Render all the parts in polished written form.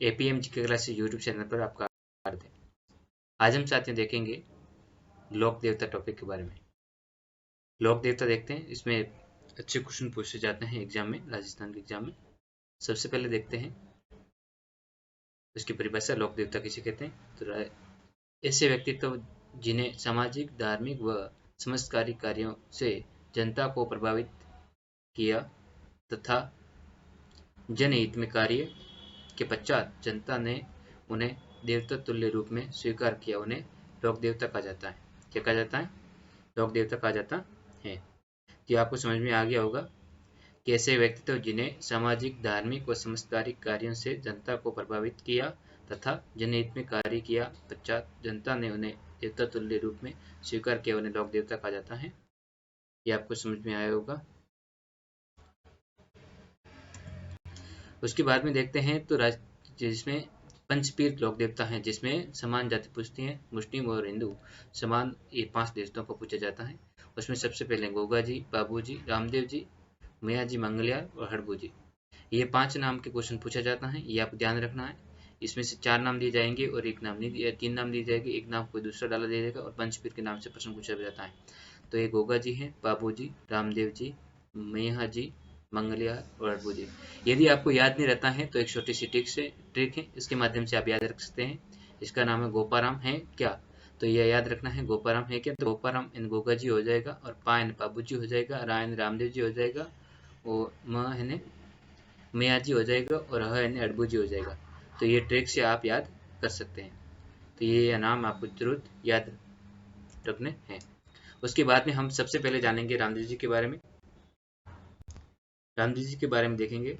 APM GK classes YouTube channel पर आपका स्वागत है। आज हम साथियों देखेंगे लोक देवता टॉपिक के बारे में। लोक देवता देखते हैं, इसमें अच्छे क्वेश्चन पूछे जाते हैं एग्जाम में, राजस्थान के एग्जाम में। सबसे पहले देखते हैं उसकी परिभाषा, लोक देवता किसे कहते हैं। तो ऐसे व्यक्तित्व जिन्हें सामाजिक, धार्मिक व समाजकारी कार्यों से जनता को प्रभावित किया तथा जनहित में कार्य के पश्चात जनता ने उन्हें देवता तुल्य रूप में स्वीकार किया, उन्हें लोक देवता कहा जाता है। क्या कहा जाता है? लोक देवता कहा जाता है। तो आपको समझ में आ गया होगा कि ऐसे व्यक्तित्व जिन्हें सामाजिक, धार्मिक व संस्कारिक कार्यों से जनता को प्रभावित किया तथा जनहित में कार्य किया पश्चात जनता ने उन्हें देवता तुल्य रूप में स्वीकार किया, उन्हें लोक देवता कहा जाता है। ये आपको समझ में आया होगा। उसके बाद में देखते हैं तो जिसमें पंचपीर लोक देवता हैं, जिसमें समान जाति पूछती हैं, मुस्लिम और हिंदू समान, ये 5 देवताओं को पूछा जाता है। उसमें सबसे पहले गोगा जी, बाबू जी, रामदेव जी, मैया जी मंगलियार और हड़बू जी। ये 5 नाम के क्वेश्चन पूछा जाता है, ये आपको ध्यान रखना है। इसमें से 4 नाम दिए जाएंगे और एक नाम नहीं दिया, 3 नाम दिए जाएंगे, एक नाम कोई दूसरा डाला दिया जाएगा और पंचपीर के नाम से प्रश्न पूछा जाता है। तो ये गोगा जी हैं, बाबू जी, रामदेव जी, मैया जी, मंगलिया और हड़बू जी। यदि आपको याद नहीं रहता है तो एक छोटी सी ट्रिक है, इसके माध्यम से आप याद रख सकते हैं। इसका नाम है गोपाराम है क्या, तो यह याद रखना है गोपाराम है क्या। तो गोपाराम इन गोगा जी हो जाएगा और पा इन बाबू जी हो जाएगा, रा इन रामदेव जी हो जाएगा और म है मैया जी हो जाएगा और ह इन अड़बू जी हो जाएगा। तो ये ट्रिक से आप याद कर सकते हैं। तो ये नाम आपको जरूर याद रखने हैं। उसके बाद में हम सबसे पहले जानेंगे रामदेव जी के बारे में। रामदेव जी के बारे में देखेंगे।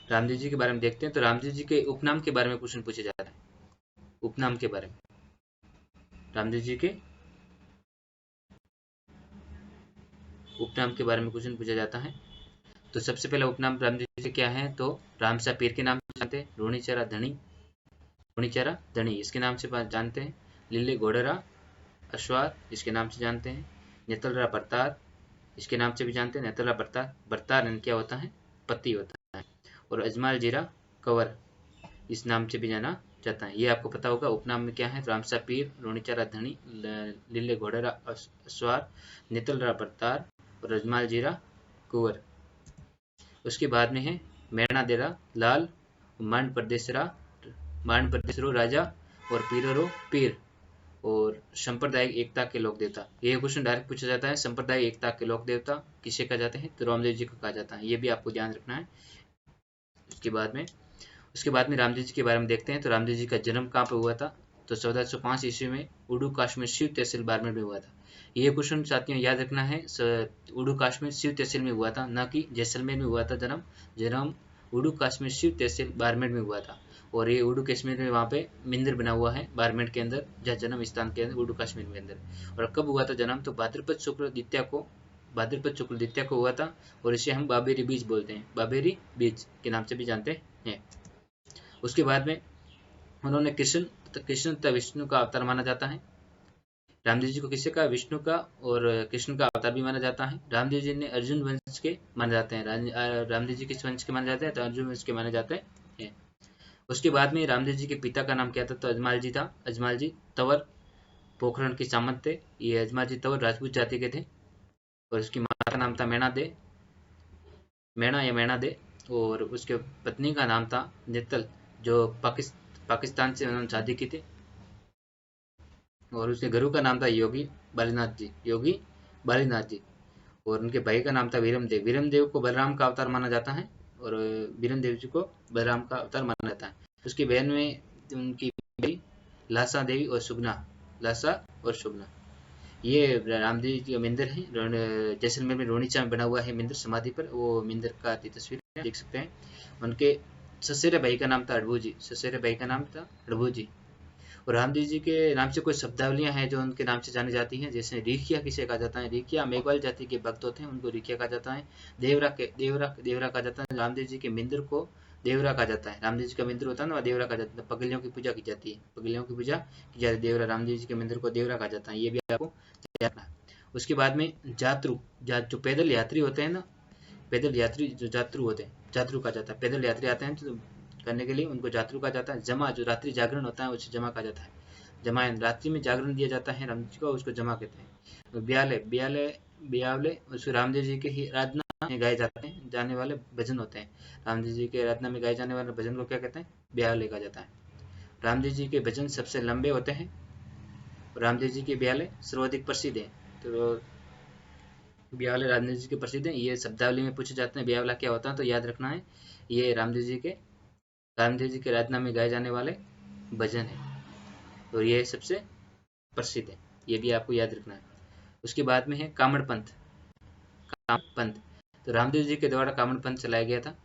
रामदेव जी के बारे में देखते हैं। तो रामदेव जी के उपनाम के बारे में क्वेश्चन पूछे जा रहे हैं। उपनाम के बारे में रामदेव जी के उपनाम के बारे में क्वेश्चन पूछा जाता है। तो सबसे पहला उपनाम रामदेव जी क्या है, तो रामसा पीर के नाम से जानते हैं, रोणीचारा धनी, रोणीचारा धनी इसके नाम से जानते हैं, लिल्ले घोड़रा अश्वार इसके नाम से जानते हैं, नेतलरा बरतार इसके नाम से भी जानते हैं, नेतलरा बरतार, बरतार क्या होता है, पति होता है, और अजमाल जीरा कंवर इस नाम से भी जाना जाता है। ये आपको पता होगा। उपनाम में क्या है, रामसा पीर, रोणीचारा धनी, लिल्ले घोड़रा अश्वार, नेतलरा बरतार और अजमाल जीरा कुंवर। उसके बाद में है मैणा देरा लाल, मांड प्रदेशरो राजा और पीररो पीर और सांप्रदायिक एकता के लोक देवता। ये क्वेश्चन डायरेक्ट पूछा जाता है, सांप्रदायिक एकता के लोक देवता किसे कहा जाते हैं, तो रामदेव जी को कहा जाता है। ये भी आपको ध्यान रखना है। उसके बाद में रामदेव जी के बारे में देखते हैं। तो रामदेव जी का जन्म कहाँ पर हुआ था, तो 1405 ईस्वी में उड़ू काश्मीर शिव तहसील बाड़मेर में हुआ था। ये क्वेश्चन साथियों याद रखना है, उड़ू काश्मीर शिव तहसील में हुआ था, न कि जैसलमेर में हुआ था। जन्म उड़ू काश्मीर शिव तहसील बाड़मेर में हुआ था। और ये उड़ू कश्मीर में वहाँ पे मंदिर बना हुआ है बाड़मेर के अंदर, जहाँ जन्म स्थान के अंदर उड़ू कश्मीर के अंदर। और कब हुआ था जन्म, तो भाद्रपद शुक्ल द्वितीया को हुआ था। और इसे हम बाबेरी बीज बोलते हैं, बाबेरी बीज के नाम से भी जानते हैं। उसके बाद में उन्होंने कृष्ण तथा विष्णु का अवतार माना जाता है। रामदेव जी को किससे का, विष्णु का और कृष्ण का अवतार भी माना जाता है। रामदेव जी ने अर्जुन वंश के माने जाते हैं। रामदेव जी किस वंश के माने जाते हैं, तो अर्जुन वंश के माने जाते हैं। उसके बाद में रामदेव जी के पिता का नाम क्या था, तो अजमाल जी था। अजमाल जी तंवर पोखरण के सामंत थे। ये अजमाल जी तंवर राजपूत जाति के थे। और उसकी माता का नाम था मैणा दे और उसके पत्नी का नाम था नेतल, जो पाकिस्तान से उन्होंने शादी की थी। और उसके गुरु का नाम था योगी बालीनाथ जी। और उनके भाई का नाम था वीरम देव को बलराम का अवतार माना जाता है। और वीरम देव जी को बलराम का अवतार माना जाता है। उसकी बहन में उनकी लासा देवी और सुगना। ये रामदेव जी का मंदिर है, जैसलमेर में रोनीचा में बना हुआ है मंदिर, समाधि पर। वो मंदिर का तस्वीर देख सकते हैं। उनके ससेरे भाई का नाम था अड़भू जी। और रामदेव जी के नाम से कुछ शब्दावलियां हैं जो उनके नाम से जानी जाती हैं, जैसे रिखिया किसे कहा जाता है, रिखिया मेघवाल जाति के भक्त होते हैं, उनको रिखिया कहा जाता है। देवरा कहा जाता है। रामदेव जी के मंदिर को देवरा कहा जाता है। रामदेव जी का मंदिर होता है ना, वह देवरा कहा जाता है। पगलियों की पूजा की जाती है, देवरा रामदेव जी के मंदिर को देवरा कहा जाता है। ये भी आपको याद रखना है। उसके बाद में जो पैदल यात्री होते हैं ना, पैदल यात्री जो जात्रु होते हैं, जात्रु कहा जाता है। पैदल यात्री आते हैं तो करने के लिए उनको जात्रु कहा जाता है। जमा जो रात्रि जागरण होता है उसे जमा कहा जाता है। जमा रात्रि में जागरण दिया जाता है राम जी को, उसको जमा कहते हैं। ब्याले ब्याले ब्यावले उसको रामदेव जी के ही आराधना में गाए जाने वाले भजन होते हैं। रामदेव जी के आराधना में गाए जाने वाले भजन को क्या कहते हैं? ब्याले कहा जाता है। रामदेव जी के भजन सबसे लंबे होते हैं। रामदेव जी के ब्याले सर्वाधिक प्रसिद्ध है। तो ब्यावले रामदेव जी के प्रसिद्ध है। ये शब्दावली में पूछे जाते हैं ब्यावला क्या होता है, तो याद रखना है ये रामदेव जी के आराधना में गाए जाने वाले भजन है और ये सबसे प्रसिद्ध है, ये भी आपको याद रखना है। उसके बाद में है कामड़ पंथ। तो रामदेव जी के द्वारा कामड़ पंथ चलाया गया था।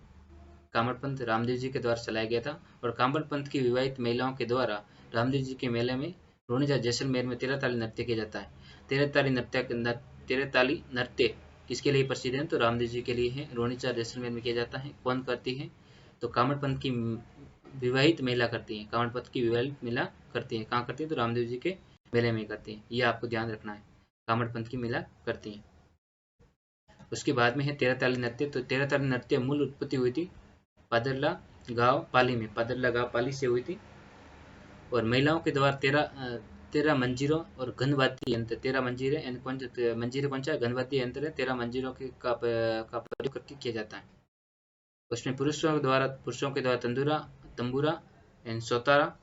कामड़ पंथ रामदेव जी के द्वारा चलाया गया था और कामड़ पंथ की विवाहित महिलाओं के द्वारा रामदेव जी के मेले में रोनिजा जैसलमेर में 13 ताली नृत्य किया जाता है। 13 ताली नृत्य किसके लिए प्रसिद्ध है? तो रामदेव जी के लिए है। रोनिजा जैसलमेर में किया जाता है। कौन करती है? तो कामड़ पंथ की विवाहित महिला करती है। कामड़ पंथ की विवाहित महिला करती है। कहाँ करती है? तो रामदेव जी के मेले में करती है। ये आपको ध्यान रखना है, कामड़ पंथ की महिला करती है। उसके बाद में है 13 ताली नृत्य। तो 13 ताली नृत्य मूल उत्पत्ति हुई थी पादरला गांव पाली में। पादरला गांव पाली से हुई थी और महिलाओं के द्वारा 13 मंजीरों और घनवाद्य यंत्र, 13 मंजीरें मंजीरे कौन सा घनवाद्य यंत्र है, 13 मंजीरों का प्रयोग करके किया जाता है। उसमें पुरुषों के द्वारा तंबूरा एंड सोतारा,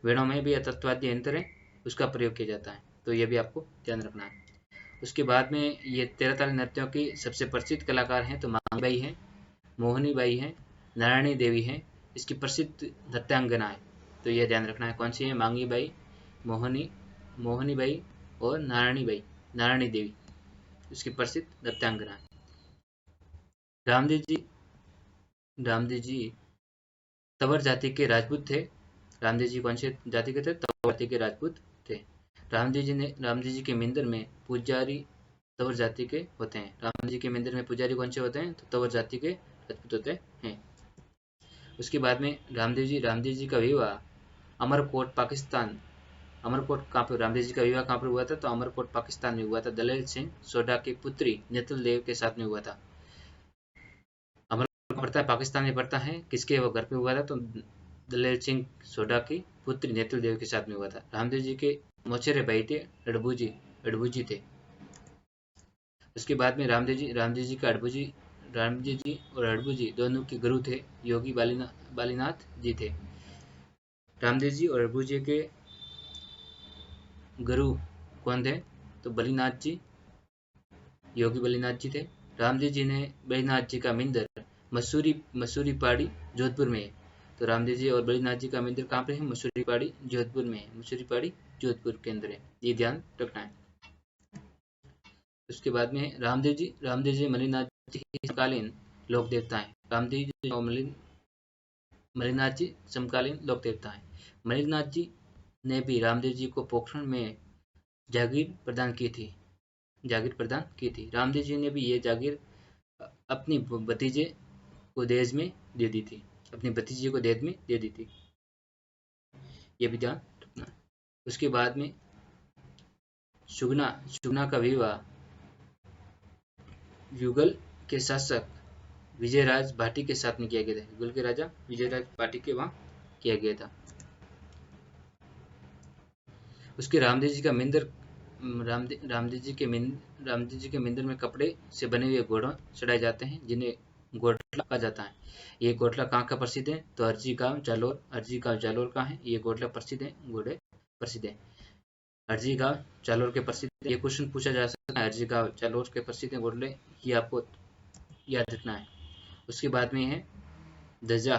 वेणों में भी तत्वाद्य यंत्र है उसका प्रयोग किया जाता है। तो ये भी आपको ध्यान रखना है। उसके बाद में ये 13 ताली नृत्यों की सबसे प्रसिद्ध कलाकार हैं तो मांगी बाई है, मोहनी बाई है, नारायणी देवी है। इसकी प्रसिद्ध नृत्यांगना है तो यह ध्यान रखना है कौन सी है? मांगी बाई, मोहनी बाई और नारायणी देवी इसकी प्रसिद्ध नृत्यांगना है। रामदेव जी तवर जाति के राजपूत थे। रामदेव जी कौन से जाति के थे? तवर जाति के राजपूत थे। रामदेव जी के मंदिर में पुजारी तवर जाति के होते हैं। रामदेव जी के मंदिर में पुजारी कौन से होते हैं? तो तवर जाति के राजपूत होते हैं। उसके बाद में रामदेव जी का विवाह अमरकोट पाकिस्तान, अमरकोट कहाँ पर रामदेव जी का विवाह कहाँ पर हुआ था? तो अमरकोट पाकिस्तान में हुआ था। दलेल सिंह सोडा की पुत्री नेतुल देव के साथ में हुआ था। अमरकोट पड़ता है पाकिस्तान में पड़ता है, किसके वो घर पे हुआ था? तो दलेल सिंह सोडा की पुत्री नेतुल देव के साथ में हुआ था। रामदेव जी के मोचेरे भाई थे अड़बूजी थे। उसके बाद में रामदेव जी और अड़बूजी दोनों के गुरु थे, योगी बालीनाथ जी थे। रामदेव जी और अड़बूजी के गुरु कौन थे? तो बलीनाथ जी, योगी बलीनाथ जी थे। रामदेव जी ने बलीनाथ जी का मंदिर मसूरी पहाड़ी जोधपुर में है। तो रामदेव जी और बलीनाथ जी का मंदिर कहाँ पे है? मसूरी पहाड़ी जोधपुर में है। मसूरी पहाड़ी जोधपुर के अंदर है, ये ध्यान रखना है। उसके बाद में रामदेव जी मलिनाथ जी समकालीन लोक देवता है। रामदेव जी और मलिनाथ जी समकालीन लोक देवता है। मलिनाथ जी ने भी रामदेव जी को पोखरण में जागीर प्रदान की थी। रामदेव जी ने भी ये जागीर अपनी भतीजे को दहेज में दे दी थी। ये भी ध्यान रखना। उसके बाद में सुगना का विवाह युगल के शासक विजयराज भाटी के साथ में किया गया था। युगल के राजा विजयराज भाटी के वहां किया गया था। उसके रामदेव जी का मंदिर रामदेव जी के मंदिर में कपड़े से बने हुए घोड़े चढ़ाए जाते हैं जिन्हें गोटला कहा जाता है। ये गोटला कहाँ का प्रसिद्ध है? तो अर्जी गांव जालोर का है। ये गोटला प्रसिद्ध है, घोड़े प्रसिद्ध है। अर्जी गांव जालोर के प्रसिद्ध, ये क्वेश्चन पूछा जा सकता है। अर्जी गांव जालोर के प्रसिद्ध है घोड़े, ये आपको याद रखना है। उसके बाद में है ध्वजा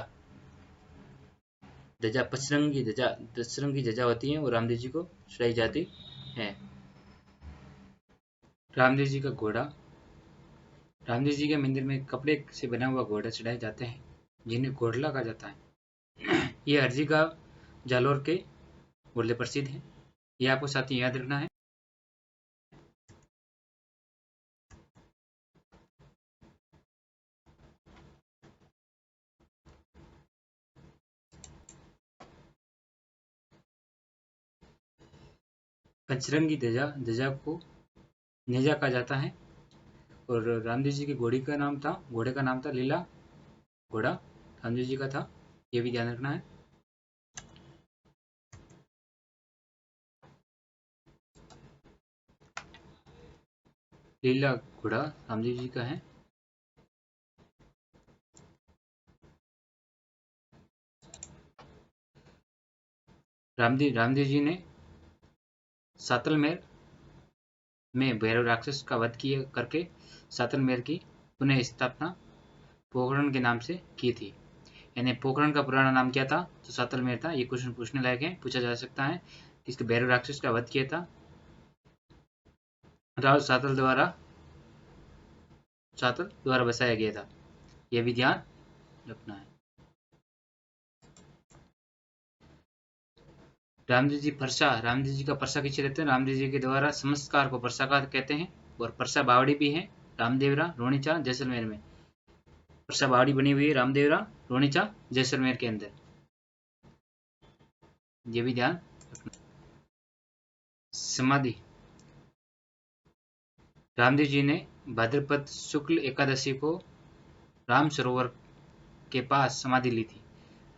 पचरंगी ध्वजा होती है वो रामदेव जी को चढ़ाई जाती है। रामदेव जी का घोड़ा, रामदेव जी के मंदिर में कपड़े से बना हुआ घोड़ा चढ़ाए जाते हैं जिन्हें घोड़ला कहा जाता है। ये अर्जी गांव जालोर के घोड़े प्रसिद्ध है, ये आपको साथ ही याद रखना है। पंचरंगी ध्वजा को नेजा कहा जाता है और रामदेव जी की घोड़ी का नाम था, घोड़े का नाम था लीला घोड़ा, रामदेव जी का था, ये भी ध्यान रखना है। लीला घोड़ा रामदेव जी का है। रामदेव जी ने सातलमेर में भैरव राक्षस का वध किए करके सातलमेर की पुनः स्थापना पोखरण के नाम से की थी। यानी पोखरण का पुराना नाम क्या था, तो सातलमेर था। ये क्वेश्चन पूछने लायक है, पूछा जा सकता है। इसके भैरव राक्षस का वध किया था राव सातल द्वारा बसाया गया था, यह भी ध्यान रखना है। रामदेव जी का परसा किसे रहते हैं, रामदेव जी के द्वारा संस्कार को परसा का कहते हैं। और परसा बावड़ी भी है रामदेवरा रोनिचा जैसलमेर में। परसा बावड़ी बनी हुई है रामदेवरा रोनिचा जैसलमेर के अंदर, ये भी ध्यान रखना। समाधि, रामदेव जी ने भाद्रपद शुक्ल एकादशी को राम सरोवर के पास समाधि ली थी।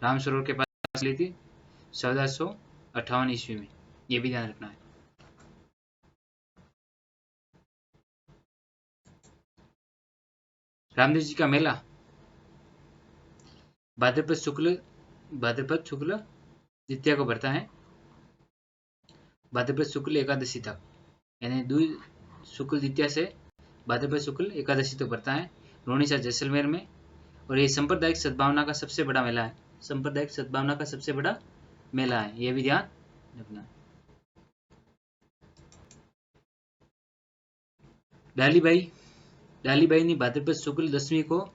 राम सरोवर के पास ली थी 1458 ईस्वी में, ये भी ध्यान रखना है। रामदेव जी का मेला भाद्रपद शुक्ल द्वितीया को बढ़ता है, भाद्रपद शुक्ल एकादशी तक, यानी शुक्ल द्वितीया से भाद्रपद शुक्ल एकादशी तक बढ़ता है रोनिसा जैसलमेर में। और ये सांप्रदायिक सद्भावना का सबसे बड़ा मेला है, सांप्रदायिक सद्भावना का सबसे बड़ा मेला है, ये भी ध्यान रखना। डालीबाई ने भाद्रपद शुक्ल दशमी को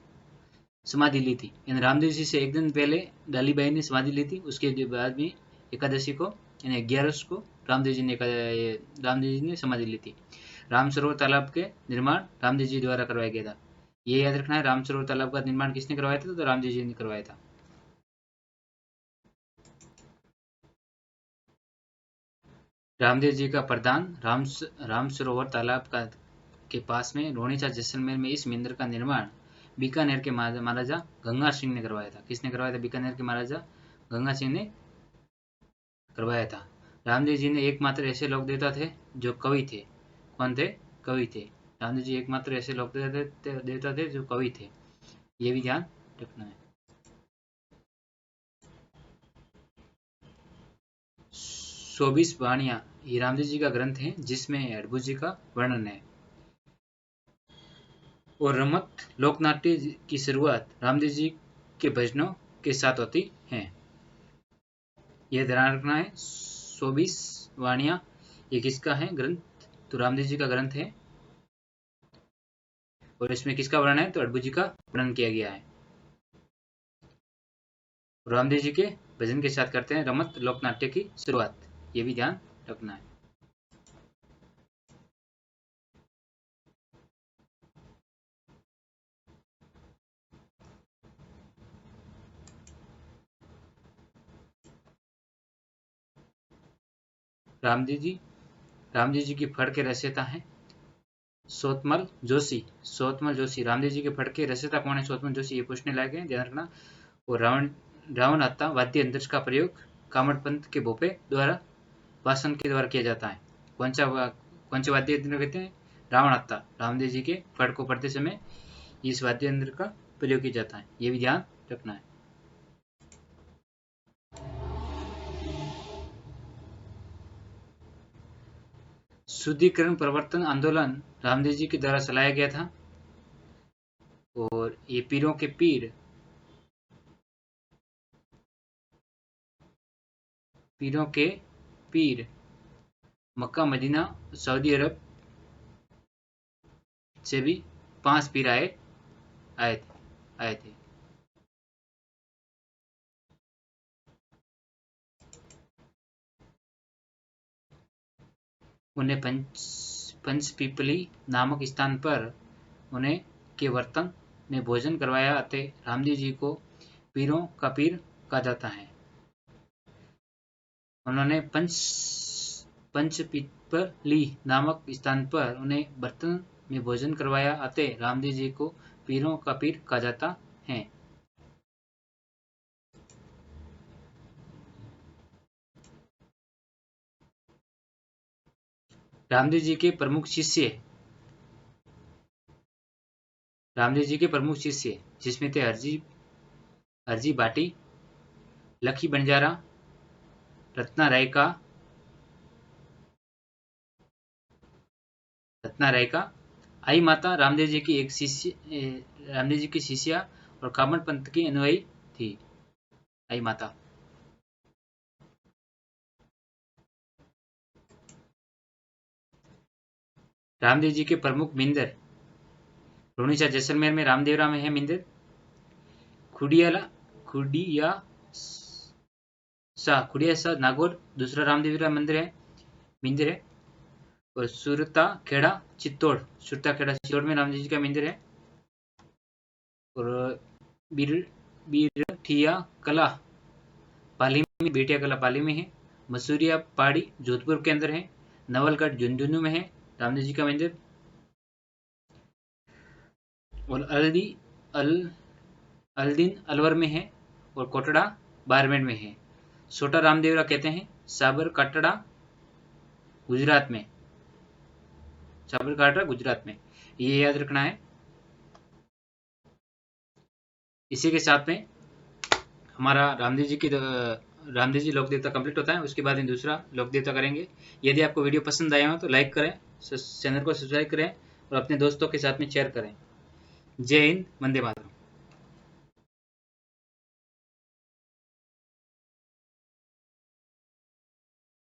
समाधि ली थी, यानी रामदेव जी से एक दिन पहले डालीबाई ने समाधि ली थी। उसके बाद में एकादशी को यानी 11 को रामदेव जी ने समाधि ली थी। राम सरोवर तालाब के निर्माण रामदेव जी द्वारा करवाया गया था, ये याद रखना है। राम सरोवर तालाब का निर्माण किसने करवाया था, तो रामदेव जी ने करवाया था। रामदेव जी का प्रदान राम सरोवर तालाब के पास में रोनिचा जैसलमेर में इस मंदिर का निर्माण बीकानेर के महाराजा गंगा सिंह ने करवाया था। किसने करवाया था, बीकानेर के महाराजा गंगा सिंह ने करवाया था। रामदेव जी ने एकमात्र ऐसे लोक देवता थे जो कवि थे। कौन थे, कवि थे। रामदेव जी एकमात्र ऐसे लोक देवता थे जो कवि थे, ये भी ध्यान रखना है। 24 वाणियां ये रामदेव जी का ग्रंथ है जिसमें अड़भू जी का वर्णन है। और रमत लोकनाट्य की शुरुआत रामदेव जी के भजनों के साथ होती है, यह ध्यान रखना है। 24 वाणियां ये किसका है ग्रंथ, तो रामदेव जी का ग्रंथ है। और इसमें किसका वर्णन है, तो अड़भू जी का वर्णन किया गया है। रामदेव जी के भजन के साथ करते हैं रमत लोकनाट्य की शुरुआत, ये भी ध्यान रखना है। रामदेव जी की फड़ के रचयिता हैं सोतमल जोशी। रामदेव जी के फड़ के रचयिता कौन है, सोतमल जोशी, ये पूछने लायक है, ध्यान रखना। और रावण हत्ता वाद्य यंत्र का प्रयोग कामड़ पंथ के भोपे द्वारा वासन के द्वारा किया जाता है। कौन से वाद्य यंत्र कहते हैं, रावण हत्ता। रामदेव जी के फड़ को पढ़ते समय इस वाद्य यंत्र का प्रयोग किया जाता है, ये भी ध्यान रखना है। शुद्धिकरण प्रवर्तन आंदोलन रामदेव जी के द्वारा चलाया गया था। और ये पीरों के पीर मक्का मदीना सऊदी अरब से भी 5 पीर आए थे। उन्हें पंचपीपली नामक स्थान पर उन्हें के वर्तन में भोजन करवाया अतः रामदेव जी को पीरों का पीर कहा जाता है। उन्होंने पंचपीपली नामक स्थान पर उन्हें बर्तन में भोजन करवाया आते रामदेव जी को पीरों का पीर कहा जाता है। रामदेव जी के प्रमुख शिष्य जिसमें थे हरजी बाटी, लखी बंजारा, रत्ना राय का, आई माता रामदेव जी की शिष्या और कामड़ पंथ की अनुयायी थी। आई माता रामदेव जी के प्रमुख मिंदर रोनिशा जैसलमेर में रामदेवरा में है मिंदर। खुडिया सा नागौर दूसरा रामदेवरा मिंदर है। और सुरता खेड़ा चित्तौड़ में रामदेव जी का मंदिर है। और बीरठिया कला पाली में है। मसूरिया पहाड़ी जोधपुर के अंदर है। नवलगढ़ झुंझुनू में है रामदेव जी का मंदिर। और अलदीन अलवर में है। और कोटड़ा बारमेर में है। छोटा रामदेवरा कहते हैं साबरकांठा गुजरात में। ये याद रखना है। इसी के साथ में हमारा रामदेव जी लोक देवता कंप्लीट होता है। उसके बाद हम दूसरा लोक देवता करेंगे। यदि आपको वीडियो पसंद आया हो तो लाइक करें, चैनल को सब्सक्राइब करें और अपने दोस्तों के साथ में शेयर करें। जय हिंद, वंदे मातरम।